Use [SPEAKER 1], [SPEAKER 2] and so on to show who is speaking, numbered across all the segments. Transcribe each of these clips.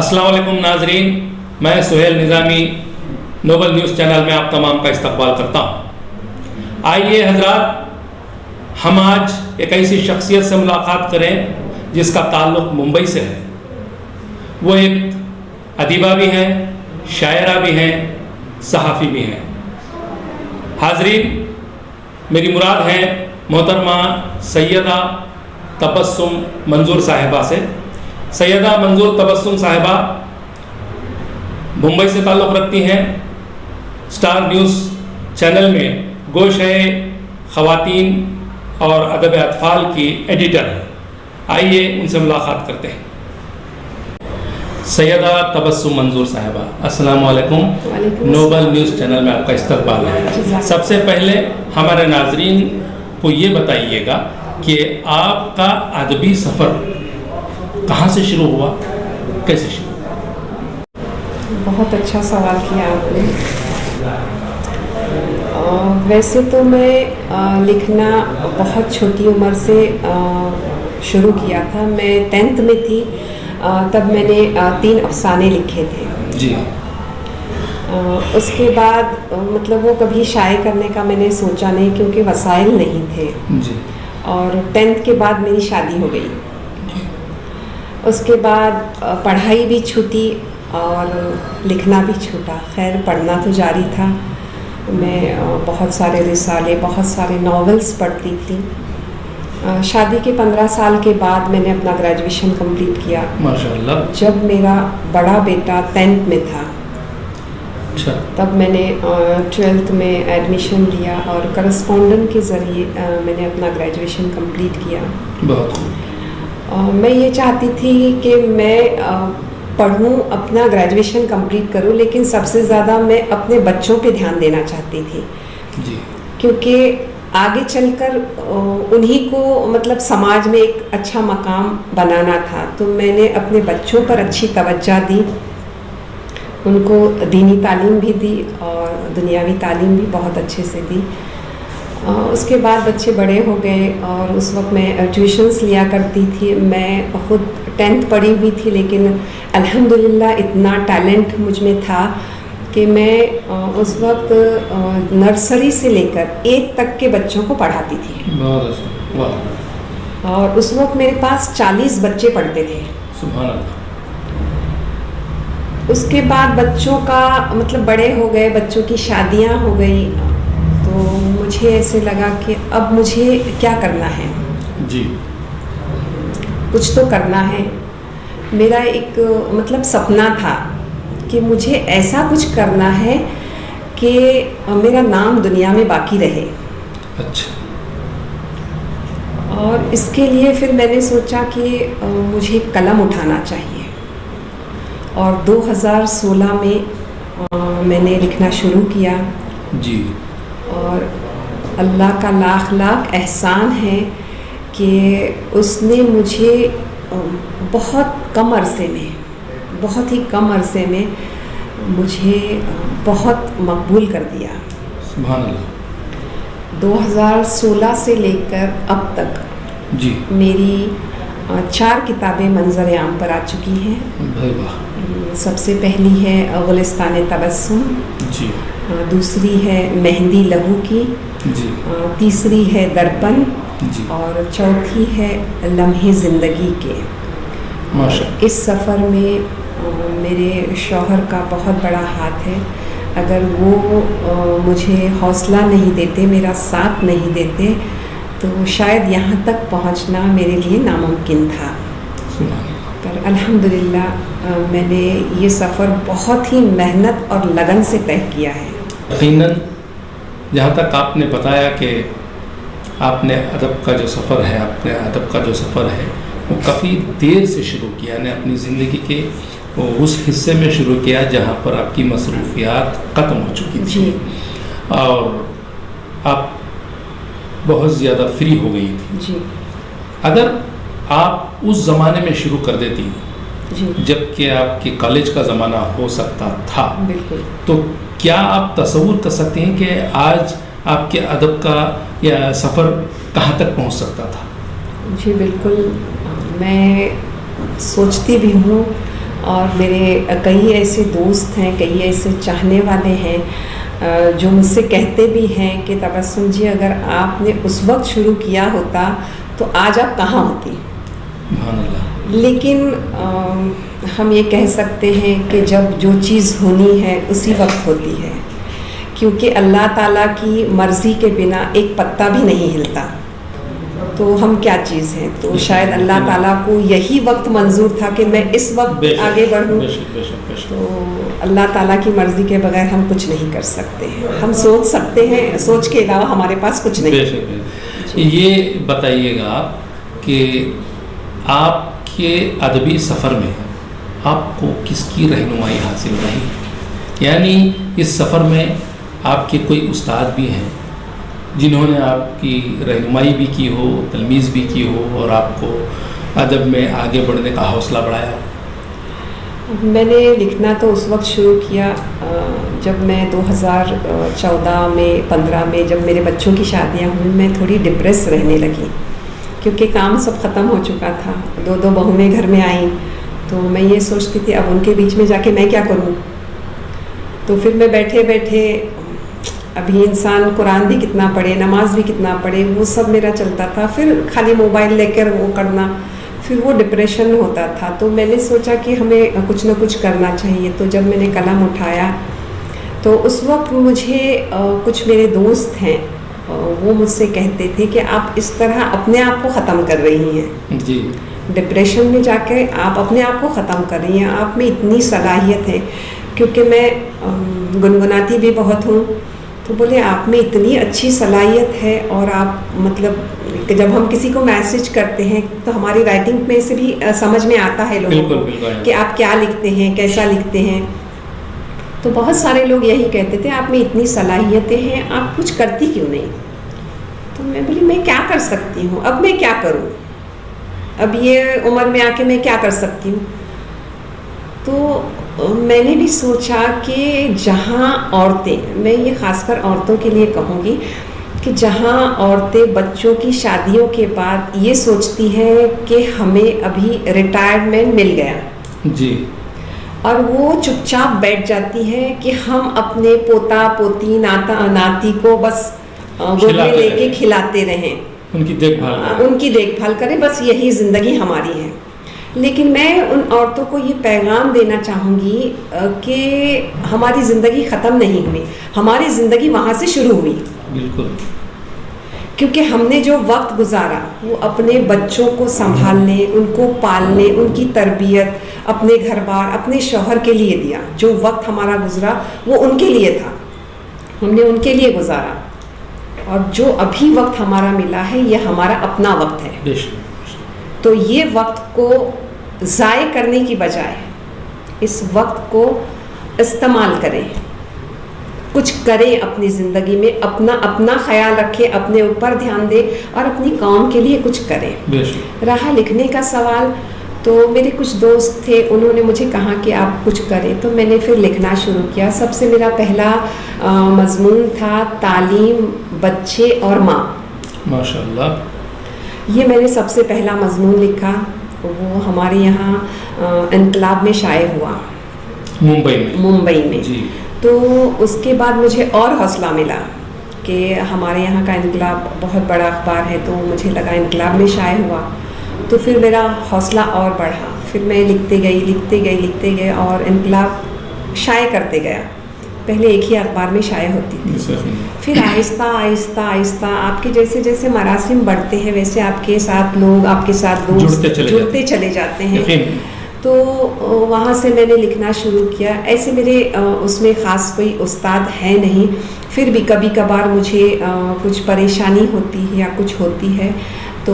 [SPEAKER 1] السلام علیکم ناظرین، میں سہیل نظامی نوبل نیوز چینل میں آپ تمام کا استقبال کرتا ہوں۔ آئیے حضرات، ہم آج ایک ایسی شخصیت سے ملاقات کریں جس کا تعلق ممبئی سے ہے۔ وہ ایک ادیبہ بھی ہیں، شاعرہ بھی ہیں، صحافی بھی ہیں۔ حاضرین، میری مراد ہے محترمہ سیدہ تبسم منظور صاحبہ سے۔ سیدہ منظور تبسم صاحبہ ممبئی سے تعلق رکھتی ہیں۔ اسٹار نیوز چینل میں گوشۂ خواتین اور ادب اطفال کی ایڈیٹر ہیں۔ آئیے ان سے ملاقات کرتے ہیں۔ سیدہ تبسم منظور صاحبہ، السلام علیکم۔ نوبل نیوز چینل میں آپ کا استقبال ہے۔ سب سے پہلے ہمارے ناظرین کو یہ بتائیے گا کہ آپ کا ادبی سفر کہاں سے شروع ہوا، کیسے شروع ہوا؟
[SPEAKER 2] بہت اچھا سوال کیا آپ نے۔ ویسے تو میں لکھنا بہت چھوٹی عمر سے شروع کیا تھا۔ میں 10th میں تھی، تب میں نے 3 افسانے لکھے تھے۔
[SPEAKER 1] جی۔
[SPEAKER 2] اس کے بعد مطلب وہ کبھی شائع کرنے کا میں نے سوچا نہیں، کیونکہ وسائل نہیں تھے۔
[SPEAKER 1] جی۔
[SPEAKER 2] اور 10th کے بعد میری شادی ہو گئی۔ اس کے بعد پڑھائی بھی چھوٹی اور لکھنا بھی چھوٹا۔ خیر، پڑھنا تو جاری تھا۔ میں بہت سارے رسالے، بہت سارے ناولز پڑھتی تھی۔ شادی کے 15 سال کے بعد میں نے اپنا گریجویشن کمپلیٹ کیا۔
[SPEAKER 1] ماشاءاللہ۔
[SPEAKER 2] جب میرا بڑا بیٹا 10th میں تھا،
[SPEAKER 1] اچھا،
[SPEAKER 2] تب میں نے 12th میں ایڈمیشن لیا اور کرسپونڈنٹ کے ذریعے میں نے اپنا گریجویشن کمپلیٹ کیا۔
[SPEAKER 1] بہت خوب۔
[SPEAKER 2] میں یہ چاہتی تھی کہ میں پڑھوں، اپنا گریجویشن کمپلیٹ کروں، لیکن سب سے زیادہ میں اپنے بچوں پہ دھیان دینا چاہتی تھی۔
[SPEAKER 1] جی۔
[SPEAKER 2] کیونکہ آگے چل کر انہی کو مطلب سماج میں ایک اچھا مقام بنانا تھا، تو میں نے اپنے بچوں پر اچھی توجہ دی، ان کو دینی تعلیم بھی دی اور دنیاوی تعلیم بھی بہت اچھے سے دی۔ اس کے بعد بچے بڑے ہو گئے اور اس وقت میں ٹیوشنس لیا کرتی تھی۔ میں خود 10th پڑھی ہوئی تھی، لیکن الحمدللہ اتنا ٹیلنٹ مجھ میں تھا کہ میں اس وقت نرسری سے لے کر 8 تک کے بچوں کو پڑھاتی تھی۔
[SPEAKER 1] بہت اچھا، واہ۔
[SPEAKER 2] اور اس وقت میرے پاس 40 بچے پڑھتے تھے۔
[SPEAKER 1] سبحان اللہ۔
[SPEAKER 2] اس کے بعد بچوں کا مطلب بڑے ہو گئے، بچوں کی شادیاں ہو گئی، تو مجھے ایسے لگا کہ اب مجھے کیا کرنا ہے۔
[SPEAKER 1] جی۔
[SPEAKER 2] کچھ تو کرنا ہے۔ میرا ایک مطلب سپنا تھا کہ مجھے ایسا کچھ کرنا ہے کہ میرا نام دنیا میں باقی رہے۔
[SPEAKER 1] اچھا۔
[SPEAKER 2] اور اس کے لیے پھر میں نے سوچا کہ مجھے قلم اٹھانا چاہیے، اور 2016 میں نے لکھنا شروع کیا۔
[SPEAKER 1] جی۔
[SPEAKER 2] اور اللہ کا لاکھ لاکھ احسان ہے کہ اس نے مجھے بہت کم عرصے میں، بہت ہی کم عرصے میں مجھے بہت مقبول کر دیا۔
[SPEAKER 1] سبحان اللہ۔
[SPEAKER 2] 2016 سے لے کر اب تک
[SPEAKER 1] جی
[SPEAKER 2] میری 4 کتابیں منظر عام پر آ چکی ہیں۔
[SPEAKER 1] بھائی واہ۔
[SPEAKER 2] سب سے پہلی ہے گلستان تبسم،
[SPEAKER 1] جی۔
[SPEAKER 2] دوسری ہے مہندی لہو کی،
[SPEAKER 1] جی۔
[SPEAKER 2] تیسری ہے درپن،
[SPEAKER 1] جی۔
[SPEAKER 2] اور چوتھی ہے لمحے زندگی کے۔
[SPEAKER 1] ماشاءاللہ۔
[SPEAKER 2] اس سفر میں میرے شوہر کا بہت بڑا ہاتھ ہے۔ اگر وہ مجھے حوصلہ نہیں دیتے، میرا ساتھ نہیں دیتے، تو شاید یہاں تک پہنچنا میرے لیے ناممکن تھا۔ پر الحمدللہ میں نے یہ سفر بہت ہی محنت اور لگن سے طے کیا ہے۔
[SPEAKER 1] یقیناً جہاں تک آپ نے بتایا کہ آپ نے ادب کا جو سفر ہے، اپنے ادب کا جو سفر ہے وہ کافی دیر سے شروع کیا، یعنی اپنی زندگی کے اس حصے میں شروع کیا جہاں پر آپ کی مصروفیات ختم ہو چکی تھی۔
[SPEAKER 2] جی۔
[SPEAKER 1] اور آپ بہت زیادہ فری ہو گئی تھی۔
[SPEAKER 2] جی۔
[SPEAKER 1] اگر آپ اس زمانے میں شروع کر دیتی،
[SPEAKER 2] جی،
[SPEAKER 1] جب کہ آپ کے کالج کا زمانہ ہو سکتا تھا،
[SPEAKER 2] بالکل،
[SPEAKER 1] تو کیا آپ تصور کر سکتے ہیں کہ آج آپ کے ادب کا یا سفر کہاں تک پہنچ سکتا تھا؟
[SPEAKER 2] جی بالکل، میں سوچتی بھی ہوں اور میرے کئی ایسے دوست ہیں، کئی ایسے چاہنے والے ہیں جو مجھ سے کہتے بھی ہیں کہ تبسم جی اگر آپ نے اس وقت شروع کیا ہوتا تو آج آپ کہاں ہوتی.
[SPEAKER 1] سبحان اللہ.
[SPEAKER 2] لیکن ہم یہ کہہ سکتے ہیں کہ جب جو چیز ہونی ہے اسی وقت ہوتی ہے، کیونکہ اللہ تعالیٰ کی مرضی کے بنا ایک پتا بھی نہیں ہلتا، تو ہم کیا چیز ہیں. تو شاید اللہ تعالیٰ کو یہی وقت منظور تھا کہ میں اس وقت آگے بڑھوں. تو اللہ تعالیٰ کی مرضی کے بغیر ہم کچھ نہیں کر سکتے ہیں. ہم سوچ سکتے ہیں، سوچ کے علاوہ ہمارے پاس کچھ نہیں.
[SPEAKER 1] یہ بتائیے گا آپ کہ آپ کے ادبی سفر میں آپ کو کس کی رہنمائی حاصل رہی؟ یعنی اس سفر میں آپ کے کوئی استاد بھی ہیں جنہوں نے آپ کی رہنمائی بھی کی ہو، تلمیذ بھی کی ہو اور آپ کو ادب میں آگے بڑھنے کا حوصلہ بڑھایا؟
[SPEAKER 2] میں نے لکھنا تو اس وقت شروع کیا جب میں 2014 میں 15 میں جب میرے بچوں کی شادیاں ہوئی، میں تھوڑی ڈپریس رہنے لگی کیونکہ کام سب ختم ہو چکا تھا. 2 بہویں گھر میں آئیں تو میں یہ سوچتی تھی اب ان کے بیچ میں جا کے میں کیا کروں. تو پھر میں بیٹھے بیٹھے ابھی انسان قرآن بھی کتنا پڑھے، نماز بھی کتنا پڑھے، وہ سب میرا چلتا تھا. پھر خالی موبائل لے کر وہ کرنا، پھر وہ ڈپریشن ہوتا تھا. تو میں نے سوچا کہ ہمیں کچھ نہ کچھ کرنا چاہیے. تو جب میں نے قلم اٹھایا تو اس وقت مجھے کچھ میرے دوست ہیں وہ مجھ سے کہتے تھے کہ آپ اس طرح اپنے آپ کو ختم کر رہی ہیں.
[SPEAKER 1] جی.
[SPEAKER 2] ڈپریشن میں جا کے آپ اپنے آپ کو ختم کر رہی ہیں. آپ میں اتنی صلاحیت ہے، کیونکہ میں گنگناتی بھی بہت ہوں. تو بولے آپ میں اتنی اچھی صلاحیت ہے، اور آپ مطلب کہ جب ہم کسی کو میسج کرتے ہیں تو ہماری رائٹنگ میں سے بھی سمجھ میں آتا ہے لوگوں کو کہ آپ کیا لکھتے ہیں، کیسا لکھتے ہیں. تو بہت سارے لوگ یہی کہتے تھے آپ میں اتنی صلاحیتیں ہیں، آپ کچھ کرتی کیوں نہیں. تو میں بولی میں کیا کر سکتی ہوں، اب میں کیا کروں، اب یہ عمر میں آ کے میں کیا کر سکتی ہوں. تو میں نے بھی سوچا کہ جہاں عورتیں، میں یہ خاص کر عورتوں کے لیے کہوں گی کہ جہاں عورتیں بچوں کی شادیوں کے بعد یہ سوچتی ہیں کہ ہمیں ابھی ریٹائرمنٹ مل گیا،
[SPEAKER 1] جی،
[SPEAKER 2] اور وہ چپ چاپ بیٹھ جاتی ہے کہ ہم اپنے پوتا پوتی ناتا ناتی کو بس گود میں لے کے کھلاتے رہیں، ان کی دیکھ بھال کریں، بس یہی زندگی ہماری ہے. لیکن میں ان عورتوں کو یہ پیغام دینا چاہوں گی کہ ہماری زندگی ختم نہیں ہوئی، ہماری زندگی وہاں سے شروع ہوئی.
[SPEAKER 1] بالکل.
[SPEAKER 2] کیونکہ ہم نے جو وقت گزارا وہ اپنے بچوں کو سنبھالنے، ان کو پالنے، ان کی تربیت، اپنے گھر بار، اپنے شوہر کے لیے دیا. جو وقت ہمارا گزرا وہ ان کے لیے تھا، ہم نے ان کے لیے گزارا. اور جو ابھی وقت ہمارا ملا ہے یہ ہمارا اپنا وقت ہے. تو یہ وقت کو ضائع کرنے کی بجائے اس وقت کو استعمال کریں، کچھ کریں اپنی زندگی میں، اپنا خیال رکھیں، اپنے اوپر دھیان دیں اور اپنی قوم کے لیے کچھ کریں. رہا لکھنے کا سوال، تو میرے کچھ دوست تھے، انہوں نے مجھے کہا کہ آپ کچھ کریں، تو میں نے پھر لکھنا شروع کیا. سب سے میرا پہلا مضمون تھا تعلیم، بچے اور ماں.
[SPEAKER 1] ماشاء اللہ.
[SPEAKER 2] یہ میں نے سب سے پہلا مضمون لکھا، وہ ہمارے یہاں انقلاب میں شائع ہوا، ممبئی میں. جی. تو اس کے بعد مجھے اور حوصلہ ملا کہ ہمارے یہاں کا انقلاب بہت بڑا اخبار ہے، تو مجھے لگا انقلاب میں شائع ہوا. تو پھر میرا حوصلہ اور بڑھا، پھر میں لکھتے گئی اور انقلاب شائع کرتے گیا. پہلے ایک ہی اخبار میں شائع ہوتی تھی، پھر آہستہ آہستہ آپ کے جیسے جیسے مراسم بڑھتے ہیں ویسے آپ کے ساتھ لوگ، آپ کے ساتھ دوست جڑتے چلے جاتے ہیں. تو وہاں سے میں نے لکھنا شروع کیا. ایسے میرے اس میں خاص کوئی استاد ہے نہیں، پھر بھی کبھی کبھار مجھے کچھ پریشانی ہوتی ہے یا کچھ ہوتی ہے تو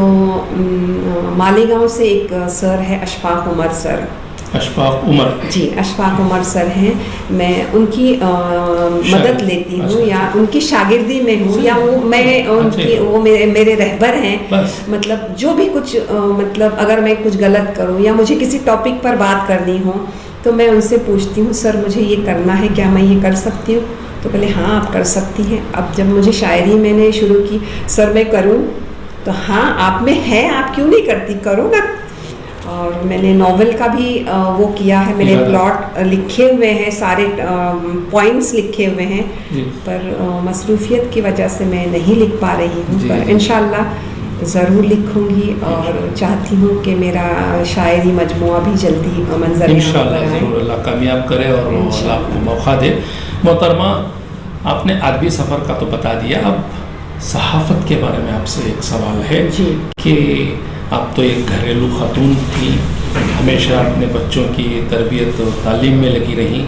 [SPEAKER 2] مالیگاؤں سے ایک سر ہے اشفاق عمر سر. جی، اشفاق عمر سر ہیں. میں ان کی مدد لیتی ہوں یا ان کی شاگردی میں ہوں، یا وہ میرے رہبر ہیں. مطلب جو بھی کچھ مطلب اگر میں کچھ غلط کروں یا مجھے کسی ٹاپک پر بات کرنی ہو تو میں ان سے پوچھتی ہوں سر مجھے یہ کرنا ہے، کیا میں یہ کر سکتی ہوں؟ تو بولے ہاں آپ کر سکتی ہیں. اب جب مجھے شاعری میں نے شروع کی، سر میں کروں؟ تو ہاں آپ میں ہے، آپ کیوں نہیں کرتی، کرو نا. اور میں نے ناول کا بھی وہ کیا ہے، میں نے پلاٹ لکھے ہوئے ہیں، سارے پوائنٹس لکھے ہوئے ہیں، پر مصروفیت کی وجہ سے میں نہیں لکھ پا رہی ہوں، پر انشاءاللہ ضرور لکھوں گی، اور چاہتی ہوں کہ میرا شاعری مجموعہ بھی جلدی منظر
[SPEAKER 1] انشاءاللہ ضرور اللہ کامیاب کرے اور اللہ آپ کو موقع دے۔ محترمہ، آپ نے ادبی سفر کا تو بتا دیا، اب صحافت کے بارے میں آپ سے ایک سوال ہے کہ آپ تو ایک گھریلو خاتون تھی، ہمیشہ اپنے بچوں کی تربیت و تعلیم میں لگی رہی،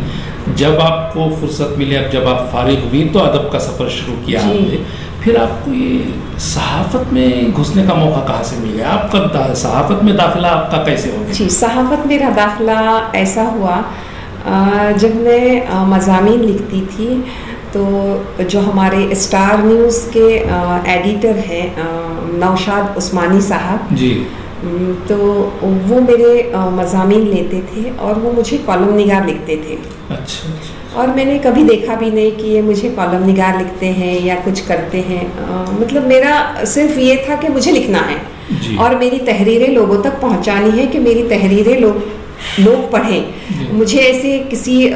[SPEAKER 1] جب آپ کو فرصت ملی، اب جب آپ فارغ ہوئی تو ادب کا سفر شروع کیا آپ نے، پھر آپ کو یہ صحافت میں گھسنے کا موقع کہاں سے مل گیا؟ آپ کا صحافت میں داخلہ آپ کا کیسے ہو گیا؟
[SPEAKER 2] جی، صحافت میرا داخلہ ایسا ہوا جب میں مضامین لکھتی تھی تو جو ہمارے اسٹار نیوز کے ایڈیٹر ہیں نوشاد عثمانی صاحب،
[SPEAKER 1] جی،
[SPEAKER 2] تو وہ میرے مضامین لیتے تھے اور وہ مجھے کالم نگار لکھتے تھے۔
[SPEAKER 1] اچھا،
[SPEAKER 2] اور میں نے کبھی دیکھا بھی نہیں کہ یہ مجھے کالم نگار لکھتے ہیں یا کچھ کرتے ہیں، مطلب میرا صرف یہ تھا کہ مجھے لکھنا ہے اور میری تحریریں لوگوں تک پہنچانی ہے کہ میری تحریریں لوگ پڑھیں۔ مجھے ایسے کسی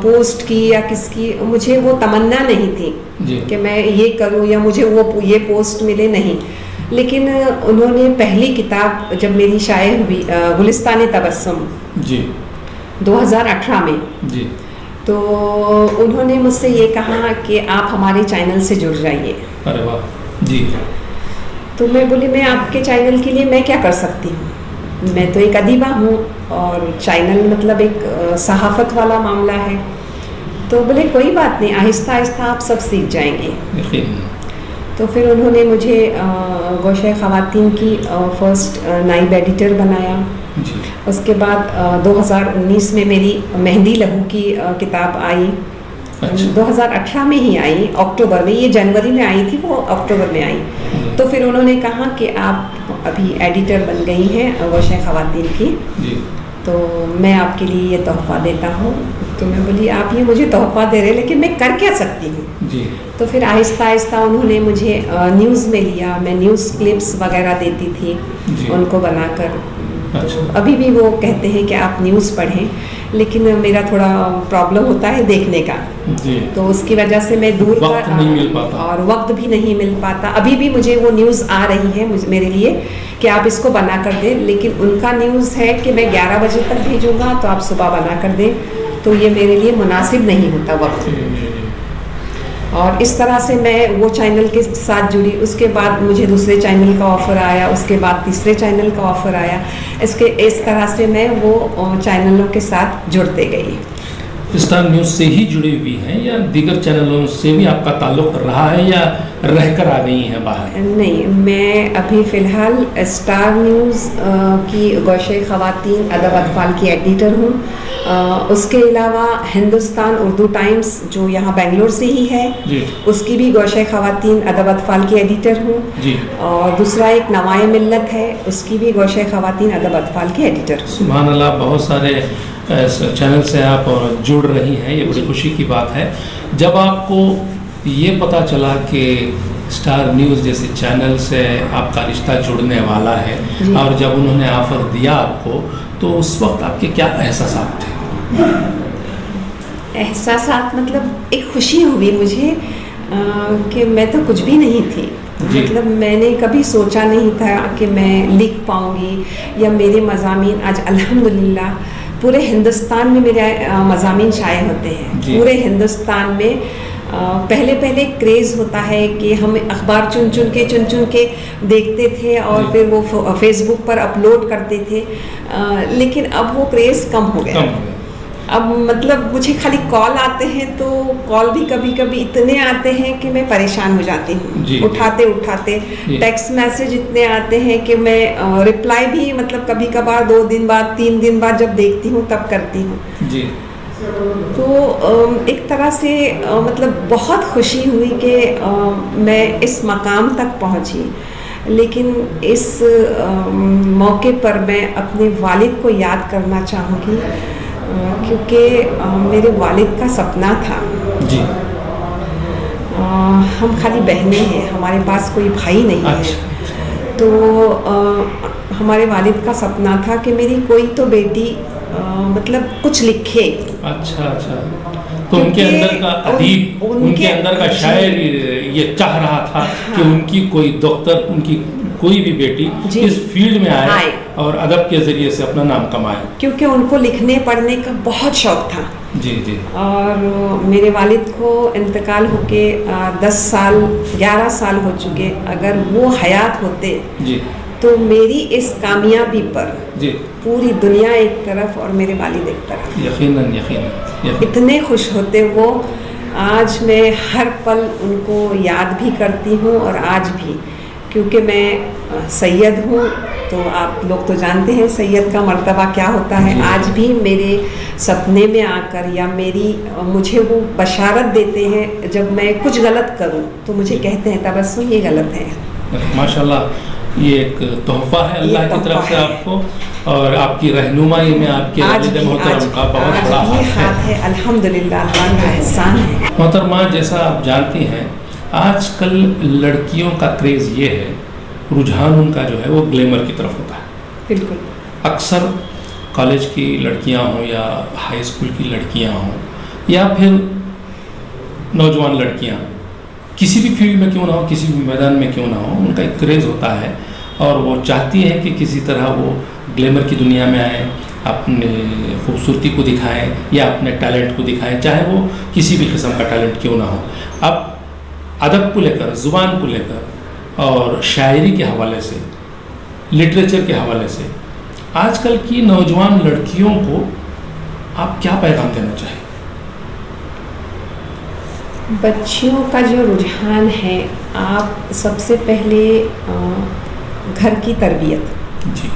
[SPEAKER 2] پوسٹ کی یا کس کی مجھے وہ تمنا نہیں تھی کہ میں یہ کروں یا مجھے وہ یہ پوسٹ ملے، نہیں۔ لیکن انہوں نے پہلی کتاب جب میری شائع ہوئی گلستان تبسم 2018 میں، تو انہوں نے مجھ سے یہ کہا کہ آپ ہمارے چینل سے جڑ جائیے۔
[SPEAKER 1] ارے واہ، جی۔
[SPEAKER 2] تو میں بولی میں آپ کے چینل کے لیے میں کیا کر سکتی ہوں، میں تو ایک ادیبہ ہوں اور چینل مطلب ایک صحافت والا معاملہ ہے۔ تو بولے کوئی بات نہیں، آہستہ آہستہ آپ سب سیکھ جائیں گے۔ تو پھر انہوں نے مجھے گوشہ خواتین کی فرسٹ نائب ایڈیٹر بنایا۔ اس کے بعد 2019 میں میری مہندی لہو کی کتاب آئی، 2018 میں ہی آئی، اکتوبر میں، یہ جنوری میں آئی تھی، وہ اکتوبر میں آئی۔ تو پھر انہوں نے کہا کہ آپ ابھی ایڈیٹر بن گئی ہیں گوشہ خواتین کی، تو میں آپ کے لیے یہ تحفہ دیتا ہوں۔ تو میں بولی آپ یہ مجھے تحفہ دے رہے لیکن میں کر کیا سکتی ہوں؟ تو پھر آہستہ آہستہ انہوں نے مجھے نیوز میں لیا، میں نیوز کلپس وغیرہ دیتی تھی ان کو بنا کر۔ ابھی بھی وہ کہتے ہیں کہ آپ نیوز پڑھیں، لیکن میرا تھوڑا پرابلم ہوتا ہے دیکھنے کا، تو اس کی وجہ سے میں دور اور وقت بھی نہیں مل پاتا۔ ابھی بھی مجھے وہ نیوز آ رہی ہے میرے لیے کہ آپ اس کو بنا کر دیں، لیکن ان کا نیوز ہے کہ میں 11 بجے تک بھیجوں گا تو آپ صبح بنا کر دیں، تو یہ میرے لیے مناسب نہیں ہوتا وقت۔ اور اس طرح سے میں وہ چینل کے ساتھ جڑی، اس کے بعد مجھے دوسرے چینل کا آفر آیا، اس کے بعد تیسرے چینل کا آفر آیا، اس طرح سے میں وہ چینلوں کے ساتھ جڑتے گئی۔
[SPEAKER 1] اسٹار نیوز سے ہی جڑی ہوئی ہیں یا دیگر چینلوں سے بھی آپ کا تعلق رہا ہے یا رہ کر آ گئی ہیں باہر؟
[SPEAKER 2] نہیں، میں ابھی فی الحال اسٹار نیوز کی گوشہ خواتین ادب اطفال کی ایڈیٹر ہوں۔ اس کے علاوہ ہندوستان اردو ٹائمز جو یہاں بنگلور سے ہی ہے، اس کی بھی گوشہ خواتین ادب اطفال کی ایڈیٹر ہوں، اور دوسرا ایک نوائے ملت ہے، اس کی بھی گوشہ خواتین ادب اطفال کی ایڈیٹر ہوں۔
[SPEAKER 1] سبحان اللہ، بہت سارے چینل سے آپ جڑ رہی ہیں، یہ بڑی خوشی کی بات ہے۔ جب آپ کو یہ پتہ چلا کہ اسٹار نیوز جیسے چینل سے آپ کا رشتہ جڑنے والا ہے، اور جب انہوں نے آفر دیا آپ کو، تو اس وقت آپ کے کیا احساسات تھے؟
[SPEAKER 2] احساسات مطلب ایک خوشی ہوئی مجھے کہ میں تو کچھ بھی نہیں تھی، مطلب میں نے کبھی سوچا نہیں تھا کہ میں لکھ پاؤں گی یا میرے مضامین آج الحمدللہ پورے ہندوستان میں میرے مضامین شائع ہوتے ہیں، پورے ہندوستان میں۔ پہلے کریز ہوتا ہے کہ ہم اخبار چن کے دیکھتے تھے اور پھر وہ فیس بک پر اپلوڈ کرتے تھے، لیکن اب وہ کریز کم ہو گیا۔ اب مطلب مجھے خالی کال آتے ہیں، تو کال بھی کبھی کبھی اتنے آتے ہیں کہ میں پریشان ہو جاتی ہوں، اٹھاتے ٹیکسٹ میسج اتنے آتے ہیں کہ میں رپلائی بھی مطلب کبھی کبھار 2 دن بعد 3 دن بعد جب دیکھتی ہوں تب کرتی ہوں۔ تو ایک طرح سے مطلب بہت خوشی ہوئی کہ میں اس مقام تک پہنچی، لیکن اس موقع پر میں اپنے والد کو یاد کرنا چاہوں گی، کیونکہ میرے والد کا سپنا تھا۔ ہم خالی بہنیں ہیں، ہمارے پاس کوئی بھائی نہیں ہے، تو ہمارے والد کا سپنا تھا کہ میری کوئی تو بیٹی مطلب کچھ لکھے.
[SPEAKER 1] اچھا تو ان کے اندر کا ادیب، ان کے اندر کا شاعر یہ چاہ رہا تھا کہ ان کی کوئی دختر، ان کی کوئی بھی بیٹی اس فیلڈ میں آئے اور ادب کے ذریعے سے اپنا نام کمائے،
[SPEAKER 2] کیونکہ ان کو لکھنے پڑھنے کا بہت شوق تھا.
[SPEAKER 1] جی.
[SPEAKER 2] اور میرے والد کو انتقال ہو کے 11 سال ہو چکے. اگر وہ حیات ہوتے
[SPEAKER 1] جی
[SPEAKER 2] تو میری اس کامیابی پر
[SPEAKER 1] جی
[SPEAKER 2] پوری دنیا ایک طرف اور میرے والد ایک طرف
[SPEAKER 1] یقیناً
[SPEAKER 2] اتنے خوش ہوتے وہ. آج میں ہر پل ان کو یاد بھی کرتی ہوں، اور آج بھی، کیونکہ میں سید ہوں تو آپ لوگ تو جانتے ہیں سید کا مرتبہ کیا ہوتا ہے. آج بھی میرے سپنے میں آ کر یا مجھے وہ بشارت دیتے ہیں جب میں کچھ غلط کروں تو مجھے کہتے ہیں تبسم یہ غلط ہے.
[SPEAKER 1] ماشاءاللہ، یہ ایک تحفہ ہے اللہ کی طرف سے آپ کو، اور آپ کی رہنمائی میں آپ کے والد محترم کا بہت بڑا ہاتھ ہے.
[SPEAKER 2] الحمدللہ اللہ کا احسان ہے.
[SPEAKER 1] محترمہ، جیسا آپ جانتی ہیں آج کل لڑکیوں کا کریز یہ ہے، رجحان ان کا جو ہے وہ گلیمر کی طرف ہوتا ہے.
[SPEAKER 2] بالکل.
[SPEAKER 1] اکثر کالج کی لڑکیاں ہوں یا ہائی اسکول کی لڑکیاں ہوں یا پھر نوجوان لڑکیاں کسی بھی فیلڈ میں کیوں نہ ہو، کسی بھی میدان میں کیوں نہ ہو، ان کا ایک کریز ہوتا ہے اور وہ چاہتی ہیں کہ کسی طرح وہ گلیمر کی دنیا میں آئیں، اپنے خوبصورتی کو دکھائیں یا اپنے ٹیلنٹ کو دکھائیں، چاہے وہ کسی بھی قسم کا ٹیلنٹ کیوں نہ ہو. اب ادب کو لے کر، زبان کو لے کر اور شاعری کے حوالے سے، لٹریچر کے حوالے سے آج کل کی نوجوان لڑکیوں کو آپ کیا پیغام دینا چاہیں؟
[SPEAKER 2] بچیوں کا جو رجحان ہے، آپ سب سے پہلے گھر کی تربیت،
[SPEAKER 1] جی،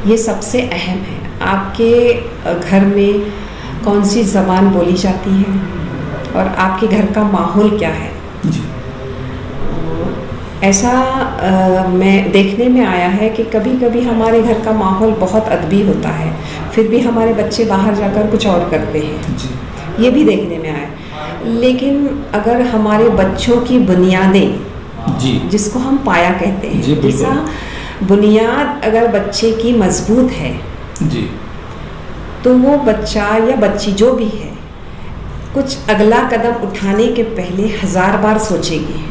[SPEAKER 2] یہ سب سے اہم ہے. آپ کے گھر میں کون سی زبان بولی جاتی ہے اور آپ کے گھر کا ماحول کیا ہے.
[SPEAKER 1] جی.
[SPEAKER 2] ایسا میں دیکھنے میں آیا ہے کہ کبھی کبھی ہمارے گھر کا ماحول بہت ادبی ہوتا ہے، پھر بھی ہمارے بچے باہر جا کر کچھ اور کرتے ہیں.
[SPEAKER 1] جی.
[SPEAKER 2] یہ بھی دیکھنے میں آیا. لیکن اگر ہمارے بچوں کی بنیادیں،
[SPEAKER 1] جی،
[SPEAKER 2] جس کو ہم پایا کہتے ہیں،
[SPEAKER 1] جی،
[SPEAKER 2] جیسا بنیاد اگر بچے کی مضبوط ہے،
[SPEAKER 1] جی،
[SPEAKER 2] تو وہ بچہ یا بچی جو بھی ہے کچھ اگلا قدم اٹھانے کے پہلے 1000 بار سوچے گی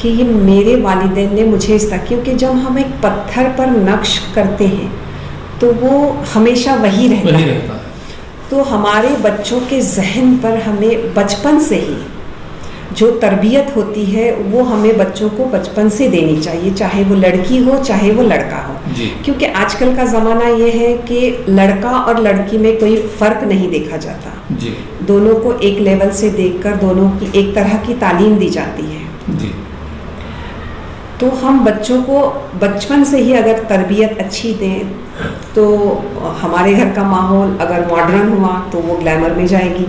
[SPEAKER 2] کہ یہ میرے والدین نے مجھے اس طرح، کیونکہ جب ہم ایک پتھر پر نقش کرتے ہیں تو وہ ہمیشہ وہی رہتا ہے. تو ہمارے بچوں کے ذہن پر ہمیں بچپن سے ہی جو تربیت ہوتی ہے وہ ہمیں بچوں کو بچپن سے دینی چاہیے، چاہے وہ لڑکی ہو چاہے وہ لڑکا ہو.
[SPEAKER 1] جی.
[SPEAKER 2] کیونکہ آج کل کا زمانہ یہ ہے کہ لڑکا اور لڑکی میں کوئی فرق نہیں دیکھا جاتا.
[SPEAKER 1] جی.
[SPEAKER 2] دونوں کو ایک لیول سے دیکھ کر دونوں کی ایک طرح کی تعلیم دی جاتی ہے.
[SPEAKER 1] جی.
[SPEAKER 2] تو ہم بچوں کو بچپن سے ہی اگر تربیت اچھی دیں تو ہمارے گھر کا ماحول اگر ماڈرن ہوا تو وہ گلیمر میں جائے گی،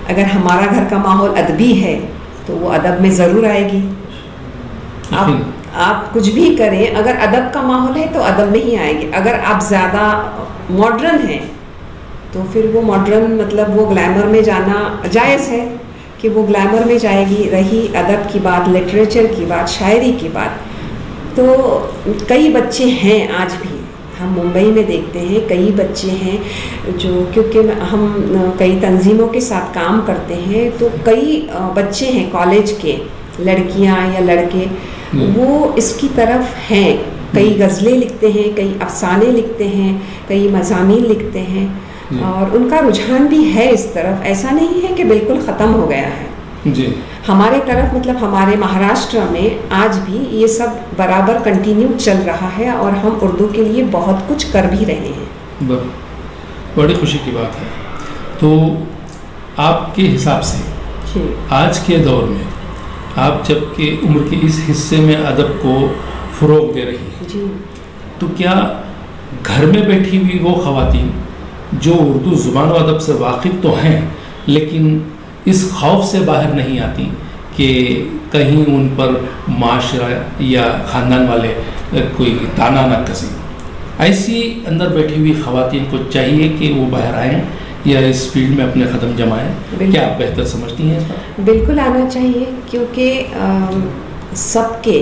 [SPEAKER 2] اگر ہمارا گھر کا ماحول ادبی ہے تو وہ ادب میں ضرور آئے گی. آپ کچھ بھی کریں، اگر ادب کا ماحول ہے تو ادب میں ہی آئے گی. اگر آپ زیادہ ماڈرن ہیں تو پھر وہ ماڈرن مطلب وہ گلیمر میں جانا جائز ہے کہ وہ گلیمر میں جائے گی. رہی ادب کی بات، لٹریچر کی بات، شاعری کی بات، تو کئی بچے ہیں آج بھی، ہم ممبئی میں دیکھتے ہیں کئی بچے ہیں جو، کیونکہ ہم کئی تنظیموں کے ساتھ کام کرتے ہیں، تو کئی بچے ہیں کالج کے، لڑکیاں یا لڑکے، وہ اس کی طرف ہیں. کئی غزلیں لکھتے ہیں، کئی افسانے لکھتے ہیں، کئی مضامین لکھتے ہیں، اور ان کا رجحان بھی ہے اس طرف. ایسا نہیں ہے کہ بالکل ختم ہو گیا ہے.
[SPEAKER 1] جی.
[SPEAKER 2] ہمارے طرف مطلب ہمارے مہاراشٹر میں آج بھی یہ سب برابر کنٹینیو چل رہا ہے، اور ہم اردو کے لیے بہت کچھ کر بھی رہے ہیں.
[SPEAKER 1] بڑی خوشی کی بات ہے. تو آپ کے حساب سے
[SPEAKER 2] جی.
[SPEAKER 1] آج کے دور میں آپ جب کہ عمر کے اس حصے میں ادب کو فروغ دے رہی ہیں،
[SPEAKER 2] جی،
[SPEAKER 1] تو کیا گھر میں بیٹھی ہوئی وہ خواتین جو اردو زبان و ادب سے واقف تو ہیں لیکن اس خوف سے باہر نہیں آتی کہ کہیں ان پر معاشرہ یا خاندان والے کوئی تانا نہ کسیں، ایسی اندر بیٹھی ہوئی خواتین کو چاہیے کہ وہ باہر آئیں یا اس فیلڈ میں اپنے قدم جمائیں؟ کیا آپ بہتر سمجھتی ہیں اس پر؟
[SPEAKER 2] بالکل آنا چاہیے، کیونکہ سب کے